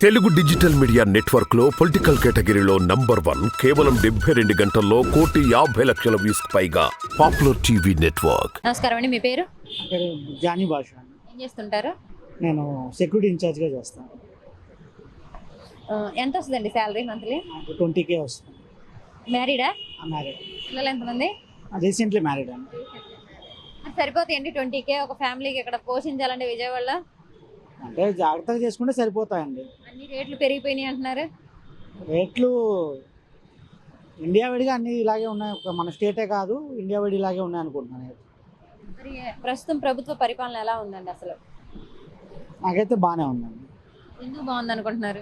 Telugu digital media network లో political కేటగిరీలో number 1 కేవలం 72 గంటల్లో 1,50,00,000 వ్యూస్ పైగా పాపులర్ టీవీ నెట్వర్క్. నమస్కారం అండి, మీ పేరు? పేరు జానీ భాష. ఏం చేస్తుంటారు? నేను సెక్యూరిటీ ఇన్ఛార్జ్గా చేస్తాను. ఎంత వస్తుందండి శాలరీ మంత్లీ? నాకు 20K వస్తుంది. మ్యారీడా? మ్యారీడ్. పిల్లలు ఎంతమంది? రీసెంట్లీ మ్యారీడ్ అండి. సరిపోతాయండి 20K ఒక ఫ్యామిలీకి ఇక్కడ పోషించాలంటే విజయవాడలో? అంటే జాగ్రత్తగా చేసుకుంటే సరిపోతాయండి. అన్ని రేట్లు పెరిగిపోయినాయి అంటున్నారు. రేట్లు ఇండియా వైడ్గా అన్నీ ఇలాగే ఉన్నాయి. మన స్టేటే కాదు, ఇండియా వైడ్ ఇలాగే ఉన్నాయి అనుకుంటున్నాను. మరి ప్రస్తుతం ప్రభుత్వ పరిపాలన ఎలా ఉందండి అసలు? నాకైతే బాగానే ఉందండి. ఎందుకు బాగుంది అనుకుంటున్నారు?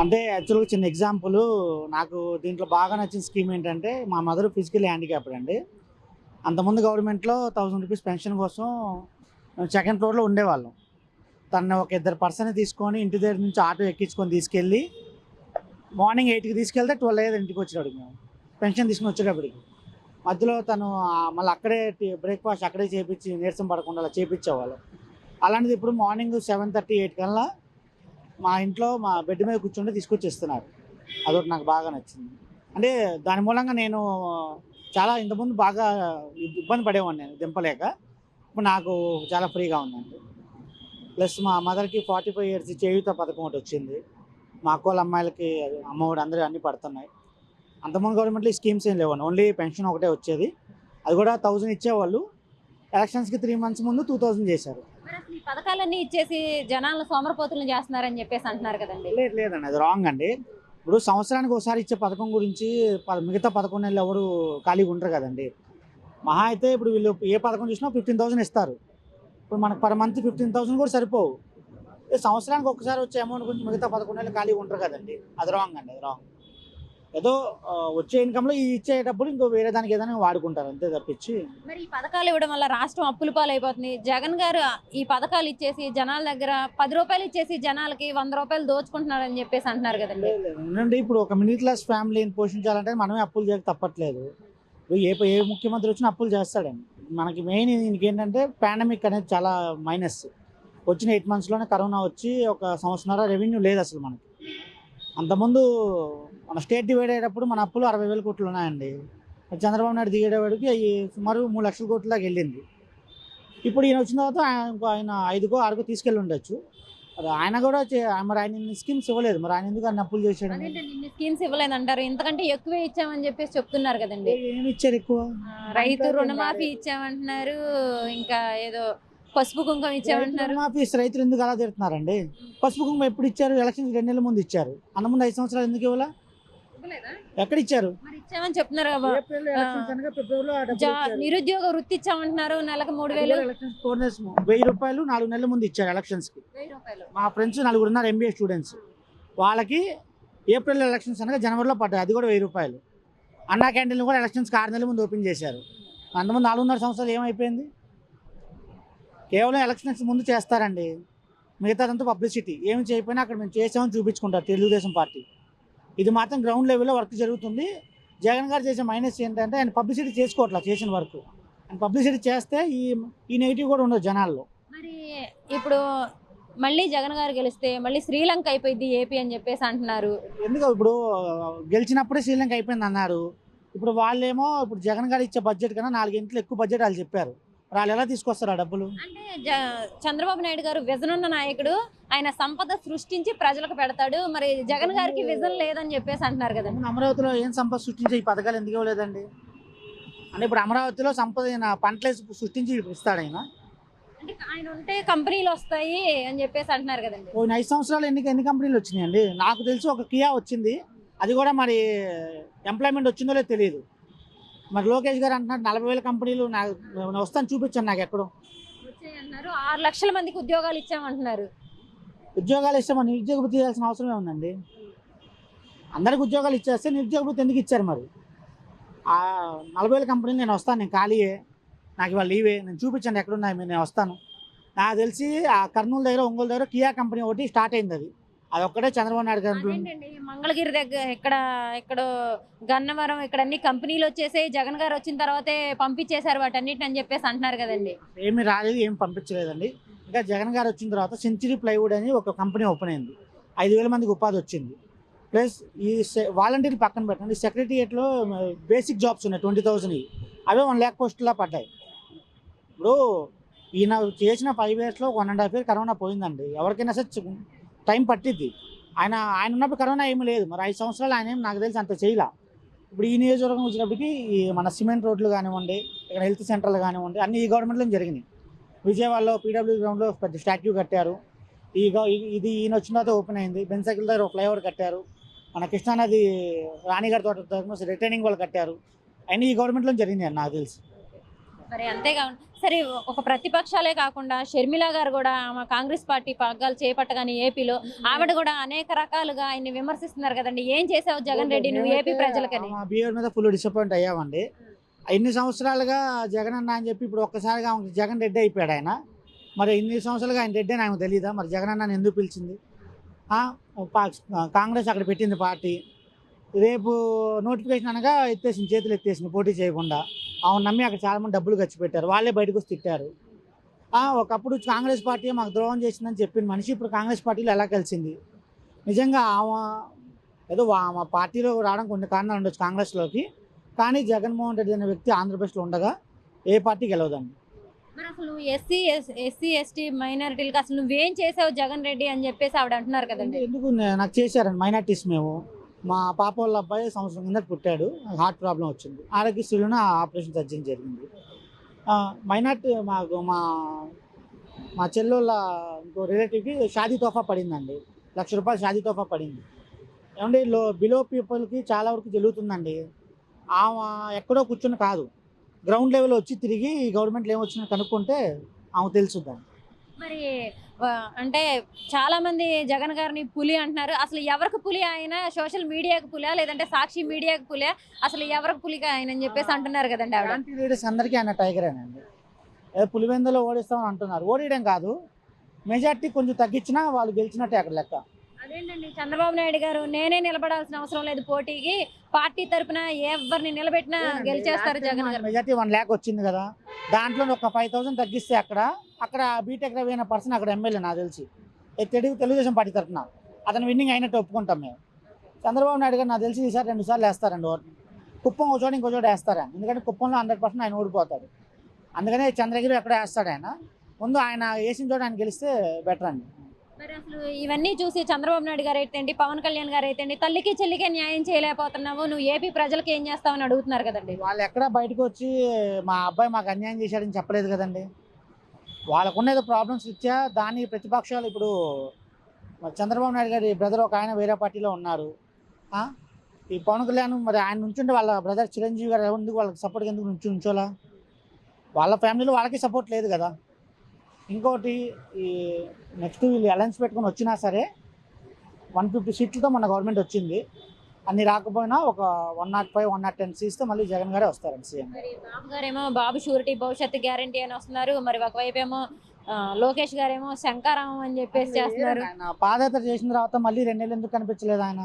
అంటే యాక్చువల్గా చిన్న ఎగ్జాంపుల్, నాకు దీంట్లో బాగా నచ్చిన స్కీమ్ ఏంటంటే, మా మదర్ ఫిజికల్ హ్యాండిక్యాప్డ్ అండి. అంతకుముందు గవర్నమెంట్లో 1000 రూపీస్ పెన్షన్ కోసం సెకండ్ ఫ్లోర్లో ఉండేవాళ్ళం. తను ఒక 2 పర్సన్ తీసుకొని ఇంటి దగ్గర నుంచి ఆటో ఎక్కించుకొని తీసుకెళ్ళి మార్నింగ్ 8కి తీసుకెళ్తే 12 అయ్యేది ఇంటికి వచ్చేటప్పటికి. మేము పెన్షన్ తీసుకుని వచ్చేటప్పటికి మధ్యలో తను మళ్ళీ అక్కడే బ్రేక్ఫాస్ట్ అక్కడే చేపించి నీరసం పడకుండా అలా చేపించేవాళ్ళు. అలాంటిది ఇప్పుడు మార్నింగ్ 7:30, 8 కల్లా మా ఇంట్లో మా బెడ్ మీద కూర్చుంటే తీసుకొచ్చేస్తున్నారు. అదొకటి నాకు బాగా నచ్చింది. అంటే దాని మూలంగా నేను చాలా ఇంతకుముందు బాగా ఇబ్బంది పడేవాడిని నేను దింపలేక. ఇప్పుడు నాకు చాలా ఫ్రీగా ఉందండి. ప్లస్ మా మదర్కి 45 years చేయూత పథకం ఒకటి వచ్చింది. మా అక్కోళ్ళ అమ్మాయిలకి అమ్మఒడి అందరూ అన్నీ పడుతున్నాయి. అంతకుముందు గవర్నమెంట్లో ఈ స్కీమ్స్ ఏం లేవండి, ఓన్లీ పెన్షన్ ఒకటే వచ్చేది. అది కూడా 1000 ఇచ్చేవాళ్ళు. ఎలక్షన్స్కి 3 months ముందు 2000 చేశారు. మరి అసలు ఈ పథకాలన్నీ ఇచ్చేసి జనాలను సోమరపోతులను చేస్తున్నారని చెప్పేసి అంటున్నారు కదండి. లేదండి, అది రాంగ్ అండి. ఇప్పుడు సంవత్సరానికి ఒకసారి ఇచ్చే పథకం గురించి మిగతా 11 నెలలు ఎవరు ఖాళీగా ఉండరు కదండి. మహా అయితే ఇప్పుడు వీళ్ళు ఏ పథకం చూసినా 15,000 ఇస్తారు. ఇప్పుడు మనకు పర్ మంత్ 15,000 కూడా సరిపోవు. సంవత్సరానికి ఒకసారి వచ్చే అమౌంట్ గురించి మిగతా 11 నెలలు ఖాళీగా ఉంటారు కదండి. అది రాంగ్ అండి, అది రాంగ్. ఏదో వచ్చే ఇన్కంలో ఈ ఇచ్చేటప్పుడు ఇంకో వేరే దానికి ఏదైనా వాడుకుంటారు, అంతే తప్పించి. మరి ఈ పథకాలు ఇవ్వడం వల్ల రాష్ట్రం అప్పుల పాలైపోతుంది. జగన్ గారు ఈ పథకాలు ఇచ్చేసి జనాల దగ్గర 10 రూపాయలు ఇచ్చేసి జనాలకి 100 రూపాయలు దోచుకుంటున్నారని చెప్పేసి అంటున్నారు కదండి. ఏంటంటే ఇప్పుడు ఒక మిడిల్ క్లాస్ ఫ్యామిలీని పోషించాలంటే మనమే అప్పులు చేయక తప్పట్లేదు. ఏ ముఖ్యమంత్రి వచ్చినా అప్పులు చేస్తాడండి. మనకి మెయిన్ దీనికి ఏంటంటే పాండమిక్ అనేది చాలా మైనస్. వచ్చిన 8 monthsలోనే కరోనా వచ్చి ఒక సంవత్సరాల రెవెన్యూ లేదు అసలు మనకి. అంతకుముందు మన స్టేట్ డివైడ్ అయ్యేటప్పుడు మన అప్పులు 60,000 కోట్లు ఉన్నాయండి. చంద్రబాబు నాయుడు దిగేటప్పటికి అవి సుమారు 3 లక్షల కోట్ల దాకా వెళ్ళింది. ఇప్పుడు ఈయన వచ్చిన తర్వాత ఆయన 5కో 6కో తీసుకెళ్ళి ఉండొచ్చు. మరి ఆయన కూడా మరి ఆయన ఇన్ని స్కీమ్స్ ఇవ్వలేదు. మరి ఆయన ఎందుకు అన్ని అప్పులు చేశాడు? ఇన్ని స్కీమ్స్ ఇవ్వలేదంటారు, ఇంతకంటే ఎక్కువే ఇచ్చామని చెప్పేసి చెప్తున్నారు కదండి. ఏమి ఇచ్చారు ఎక్కువ? రైతు రుణమాఫీ ఇచ్చామంటున్నారు, ఇంకా ఏదో పసుపు కుంకుమ ఇచ్చామంటున్నారు. రుణమాఫీ రైతులు ఎందుకు అలా తిడుతున్నారండి? పసుపు కుంకుమ ఎప్పుడు ఇచ్చారు? ఎలక్షన్స్ 2 నెలల ముందు ఇచ్చారు. అంతకుముందు 5 సంవత్సరాలు ఎందుకు ఇవ్వాల? ఎక్కడ ఇచ్చారు? మరి ఇచ్చామని చెప్తున్నారు. ఏప్రిల్ నిరుద్యోగ వృత్తి ఇచ్చామంటున్నారు, నెలకు 3,000. 1,000 రూపాయలు 4 నెలల ముందు ఇచ్చారు ఎలక్షన్స్కి. మా ఫ్రెండ్స్ 4 ఉన్నారు MBA స్టూడెంట్స్. వాళ్ళకి ఏప్రిల్ ఎలక్షన్స్ అనగా జనవరిలో పడ్డాయి, అది కూడా 1,000 రూపాయలు. అన్నా క్యాంటీన్లు కూడా ఎలక్షన్స్కి 6 నెలల ముందు ఓపెన్ చేశారు. అంతకుముందు 4.5 సంవత్సరాలు ఏమైపోయింది? కేవలం ఎలక్షన్స్ ముందు చేస్తారండి, మిగతాదంతా పబ్లిసిటీ. ఏమి చేయకపోయినా అక్కడ మేము చేసామని చూపించుకుంటారు తెలుగుదేశం పార్టీ. ఇది మాత్రం గ్రౌండ్ లెవెల్లో వర్క్ జరుగుతుంది. జగన్ గారు చేసే మైనస్ ఏంటంటే ఆయన పబ్లిసిటీ చేసుకోవట్లా చేసిన వర్క్. ఆయన పబ్లిసిటీ చేస్తే ఈ నెగిటివ్ కూడా ఉండదు జనాల్లో. మరి ఇప్పుడు మళ్ళీ జగన్ గారు గెలిస్తే మళ్ళీ శ్రీలంక అయిపోయింది ఏపీ అని చెప్పేసి అంటున్నారు. ఎందుకు ఇప్పుడు గెలిచినప్పుడే శ్రీలంక అయిపోయింది అన్నారు. ఇప్పుడు వాళ్ళేమో ఇప్పుడు జగన్ గారు ఇచ్చే బడ్జెట్ కన్నా 4 గంటలు ఎక్కువ బడ్జెట్ వాళ్ళు చెప్పారు. వాళ్ళు ఎలా తీసుకొస్తారు ఆ డబ్బులు? అంటే చంద్రబాబు నాయుడు గారు విజన్ ఉన్న నాయకుడు, ఆయన సంపద సృష్టించి ప్రజలకు పెడతాడు. మరి జగన్ గారికి విజన్ లేదని చెప్పేసి అంటున్నారు కదా. అమరావతిలో ఏం సంపద సృష్టించే ఈ పథకాలు ఎందుకు ఇవ్వలేదండి? అంటే ఇప్పుడు అమరావతిలో సంపద పంటలు సృష్టించి ఇస్తాడు ఆయన. అంటే ఆయన ఉంటే కంపెనీలు వస్తాయి అని చెప్పేసి అంటున్నారు కదండి. 5 సంవత్సరాలు ఎన్ని కంపెనీలు వచ్చినాయండి? నాకు తెలిసి ఒక కియా వచ్చింది, అది కూడా మరి ఎంప్లాయ్మెంట్ వచ్చిందో లేదో తెలియదు. మరి లోకేష్ గారు అంటున్నారు 40,000 కంపెనీలు వస్తాను చూపించాను నాకు ఎక్కడో వచ్చాయన్నారు. 6 లక్షల మందికి ఉద్యోగాలు ఇచ్చామంటున్నారు. ఉద్యోగాలు ఇస్తే మరి నిరుద్యోగ వృత్తి చేయాల్సిన అవసరమే ఉందండి. అందరికి ఉద్యోగాలు ఇచ్చేస్తే నిరుద్యోగ వృత్తి ఎందుకు ఇచ్చారు? మరి 40,000 కంపెనీలు నేను వస్తాను, నేను ఖాళీయే, నాకు ఇవాళ లీవే, నేను చూపించండి ఎక్కడున్నాయి మీరు, నేను వస్తాను. నాకు తెలిసి ఆ కర్నూలు దగ్గర ఒంగోలు దగ్గర కియా కంపెనీ ఒకటి స్టార్ట్ అయింది. అది ఒక్కటే చంద్రబాబు నాయుడు గారు. మంగళగిరి దగ్గర ఇక్కడ గన్నవరం ఇక్కడ అన్ని కంపెనీలు వచ్చేసాయి, జగన్ గారు వచ్చిన తర్వాతే పంపించేశారు వాటన్నిటిని అని చెప్పేసి అంటున్నారు కదండి. ఏమి రాలేదు, ఏం పంపించలేదండి. ఇంకా జగన్ గారు వచ్చిన తర్వాత సెంచరీ ప్లైవుడ్ అని ఒక కంపెనీ ఓపెన్ అయింది. 5,000 మందికి ఉపాధి వచ్చింది. ప్లస్ ఈ వాలంటీర్లు పక్కన పెట్టండి, సెక్రటరియట్లో బేసిక్ జాబ్స్ ఉన్నాయి 20,000, అవే 1 lakh పోస్టులా పడ్డాయి. ఇప్పుడు ఈయన చేసిన 5 yearsలో 1.5 year కరోనా పోయిందండి. ఎవరికైనా సరే టైం పట్టిద్ది. ఆయన ఉన్నప్పుడు కరోనా ఏమీ లేదు. మరి 5 సంవత్సరాలు ఆయన నాకు తెలిసి అంత చేయలే. ఇప్పుడు ఈ నియోజకవర్గం వచ్చినప్పటికీ మన సిమెంట్ రోడ్లు కానివ్వండి, ఇక్కడ హెల్త్ సెంటర్లు కానివ్వండి, అన్ని ఈ గవర్నమెంట్లో జరిగినాయి. విజయవాడలో పీడబ్ల్యూ గ్రౌండ్లో పెద్ద స్టాట్యూ కట్టారు. ఇది ఈయన వచ్చిన తర్వాత ఓపెన్ అయింది. బెన్సైకిల్ దగ్గర ఫ్లైఓవర్ కట్టారు. మన కృష్ణానది రాణిగారి తోట రిటైనింగ్ వాళ్ళు కట్టారు. అన్నీ ఈ గవర్నమెంట్లో జరిగినాయి నాకు తెలిసి. మరి అంతేకాకుండా సరే, ఒక ప్రతిపక్షాలే కాకుండా షర్మిల గారు కూడా ఆమె కాంగ్రెస్ పార్టీ పగ్గాలు చేపట్టగానే ఏపీలో ఆవిడ కూడా అనేక రకాలుగా ఆయన్ని విమర్శిస్తున్నారు కదండి. ఏం చేసావు జగన్ రెడ్డి నువ్వు ఏపీ ప్రజలకని? మా బిహేవియర్ మీద ఫుల్ డిసప్పాయింట్ అయ్యామండి. ఇన్ని సంవత్సరాలుగా జగన్ అన్న అని చెప్పి ఇప్పుడు ఒక్కసారిగా జగన్ రెడ్డి అయిపోయాడు ఆయన. మరి ఇన్ని సంవత్సరాలుగా ఆయన రెడ్డి అని ఆయనకు తెలియదా? మరి జగన్ అన్నని ఎందుకు పిలిచింది? కాంగ్రెస్ అక్కడ పెట్టింది పార్టీ, రేపు నోటిఫికేషన్ అనగా చేతులు ఎత్తేసింది పోటీ చేయకుండా. ఆమెను నమ్మి అక్కడ చాలామంది డబ్బులు ఖర్చు పెట్టారు. వాళ్ళే బయటకు వచ్చి తిట్టారు. ఒకప్పుడు కాంగ్రెస్ పార్టీ మాకు ద్రోహం చేసిందని చెప్పిన మనిషి ఇప్పుడు కాంగ్రెస్ పార్టీలో ఎలా కలిసింది? నిజంగా ఆమె ఏదో ఆమె పార్టీలో రావడం కొన్ని కారణాలు ఉండొచ్చు కాంగ్రెస్లోకి, కానీ జగన్మోహన్ రెడ్డి అనే వ్యక్తి ఆంధ్రప్రదేశ్లో ఉండగా ఏ పార్టీ గెలవదండి. మరి అసలు ఎస్సీ ఎస్టీ మైనారిటీలకు అసలు నువ్వేం చేసావు జగన్ రెడ్డి అని చెప్పేసి ఆవిడ అంటున్నారు కదండి. ఎందుకు నాకు చేశారండి మైనార్టీస్. మా పాప వాళ్ళ అబ్బాయి సంవత్సరం కింద పుట్టాడు, హార్ట్ ప్రాబ్లం వచ్చింది, ఆరోగ్యశ్రీలోనే ఆపరేషన్ సర్జరీ జరిగింది. మైనార్టీ మాకు మా చెల్లెళ్ళ ఇంకో రిలేటివ్కి షాదీ తోఫా పడిందండి, ₹1,00,000 షాదీ తోఫా పడింది. ఏమంటే బిలో పీపుల్కి చాలా వరకు జరుగుతుందండి. ఆమె ఎక్కడో కూర్చొని కాదు, గ్రౌండ్ లెవెల్ వచ్చి తిరిగి ఈ గవర్నమెంట్లో ఏమొచ్చినా కనుక్కుంటే ఆమె తెలుసుద్దండి. మరి అంటే చాలా మంది జగన్ గారిని పులి అంటున్నారు. అసలు ఎవరికి పులి ఆయన? సోషల్ మీడియాకి పులియా లేదంటే సాక్షి మీడియాకి పులియా? అసలు ఎవరికి పులిగా ఆయన అని చెప్పేసి అంటున్నారు కదండి ఆవిడ. యాంటీ లీడర్స్ అందరికీ ఆయన టైగరేనండి. పులివెందులో ఓడిస్తామని అంటున్నారు. ఓడియడం కాదు, మెజార్టీ కొంచెం తగ్గించినా వాళ్ళు గెలిచినట్టే అక్కడ లెక్క. అదేంటండి, చంద్రబాబు నాయుడు గారు నేనే నిలబడాల్సిన అవసరం లేదు పోటీకి, పార్టీ తరపున ఎవరిని నిలబెట్టినా గెలిచేస్తారు జగన్ గారు. మెజార్టీ 1 lakh వచ్చింది కదా, దాంట్లో ఒక 5,000 తగ్గిస్తే అక్కడ బీటెక్ రవి అయిన పర్సన్ అక్కడ ఎమ్మెల్యే నాకు తెలిసి తెలుగుదేశం పార్టీ తరఫున అతను విన్నింగ్ అయినట్టు ఒప్పుకుంటాం మేము. చంద్రబాబు నాయుడు గారు నాకు తెలిసి ఈసారి 2 సార్లు వేస్తారండి ఓట్లు. కుప్పం ఒక చోట ఇంకో చోట వేస్తారా, ఎందుకంటే కుప్పంలో 100% ఆయన ఓడిపోతాడు. అందుకనే చంద్రగిరి ఎక్కడ వేస్తాడు ఆయన. ముందు ఆయన వేసిన చోట ఆయన గెలిస్తే బెటర్ అండి. మరి అసలు ఇవన్నీ చూసి చంద్రబాబు నాయుడు గారు అయితే పవన్ కళ్యాణ్ గారు అయితే తల్లికి చెల్లికే న్యాయం చేయలేకపోతున్నావు, నువ్వు ఏపీ ప్రజలకు ఏం చేస్తావని అడుగుతున్నారు కదండి. వాళ్ళు ఎక్కడ బయటకు వచ్చి మా అబ్బాయి మాకు అన్యాయం చేశాడని చెప్పలేదు కదండి. వాళ్ళకున్న ఏదో ప్రాబ్లమ్స్ ఇచ్చా దాన్ని ప్రతిపక్షాలు ఇప్పుడు చంద్రబాబు నాయుడు గారి బ్రదర్ ఒక ఆయన వేరే పార్టీలో ఉన్నారు. ఈ పవన్ కళ్యాణ్ మరి ఆయన నుంచుంటే వాళ్ళ బ్రదర్ చిరంజీవి గారు ఎందుకు వాళ్ళకి సపోర్ట్ ఎందుకు నుంచోలా? వాళ్ళ ఫ్యామిలీలో వాళ్ళకి సపోర్ట్ లేదు కదా. ఇంకోటి ఈ నెక్స్ట్ వీళ్ళు అలయన్స్ పెట్టుకొని వచ్చినా సరే 150 సీట్లతో మన గవర్నమెంట్ వచ్చింది. అన్ని రాకపోయినా ఒక 105, 110 సీట్స్తో మళ్ళీ జగన్ గారే వస్తారండి సీఎం. మరి బాబు గారేమో బాబు షూరిటీ భవిష్యత్తు గ్యారంటీ అని వస్తున్నారు. మరి ఒకవైపు ఏమో లోకేష్ గారేమో శంకారామం అని చెప్పేసి చేస్తున్నారు. ఆయన పాదయాత్ర చేసిన తర్వాత మళ్ళీ 2 నెలలు ఎందుకు కనిపించలేదు ఆయన?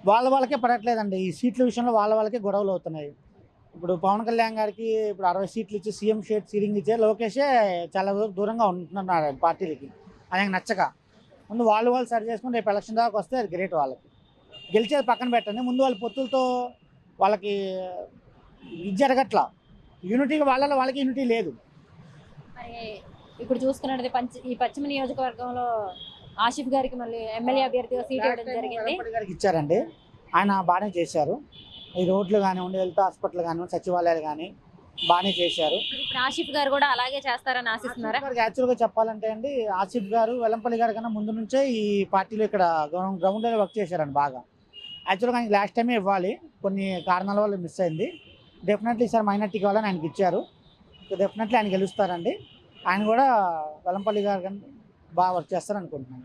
వాళ్ళకే పడట్లేదండి. ఈ సీట్ల విషయంలో వాళ్ళకే గొడవలు అవుతున్నాయి. ఇప్పుడు పవన్ కళ్యాణ్ గారికి ఇప్పుడు 60 సీట్లు ఇచ్చి సీఎం సీటింగ్ ఇచ్చే లోకేషే చాలా దూరంగా ఉంటున్నారు పార్టీలకి, ఆయనకు నచ్చక. ముందు వాళ్ళు సరి చేసుకుని రేపు ఎలక్షన్ దాకా వస్తే అది గ్రేట్. వాళ్ళకి గెలిచేది పక్కన పెట్టండి, ముందు వాళ్ళ పొత్తులతో వాళ్ళకి ఇది జరగట్లా. యూనిటీ వాళ్ళకి యూనిటీ లేదు. మరి ఇప్పుడు చూసుకున్నట్టు ఈ పశ్చిమ నియోజకవర్గంలో ఆసిఫ్ గారికి మళ్ళీ ఎమ్మెల్యే అభ్యర్థిగా సీట్ ఇవ్వడం జరిగింది. గారికి ఇచ్చారండి, ఆయన బాగానే చేశారు. ఈ రోడ్లు కానివ్వండి, హెల్త్ హాస్పిటల్ కానివ్వండి, సచివాలయాలు కానీ బాగానే చేశారు. ఇప్పుడు ఆసిఫ్ గారు కూడా అలాగే చేస్తారని ఆశిస్తున్నారా? యాక్చువల్గా చెప్పాలంటే అండి, ఆసిఫ్ గారు వెల్లంపల్లి గారి కన్నా ముందు నుంచే ఈ పార్టీలో ఇక్కడ గ్రౌండ్లో వర్క్ చేశారండి బాగా. యాక్చువల్గా ఆయనకి లాస్ట్ టైమే ఇవ్వాలి, కొన్ని కారణాల వల్ల మిస్ అయింది. డెఫినెట్లీ సార్ మైనార్టీ కావాలని ఆయనకి ఇచ్చారు. డెఫినెట్లీ ఆయన గెలుస్తారండి. ఆయన కూడా వెల్లంపల్లి గారి కన్నా బాగా వర్క్ చేస్తారనుకుంటున్నాను.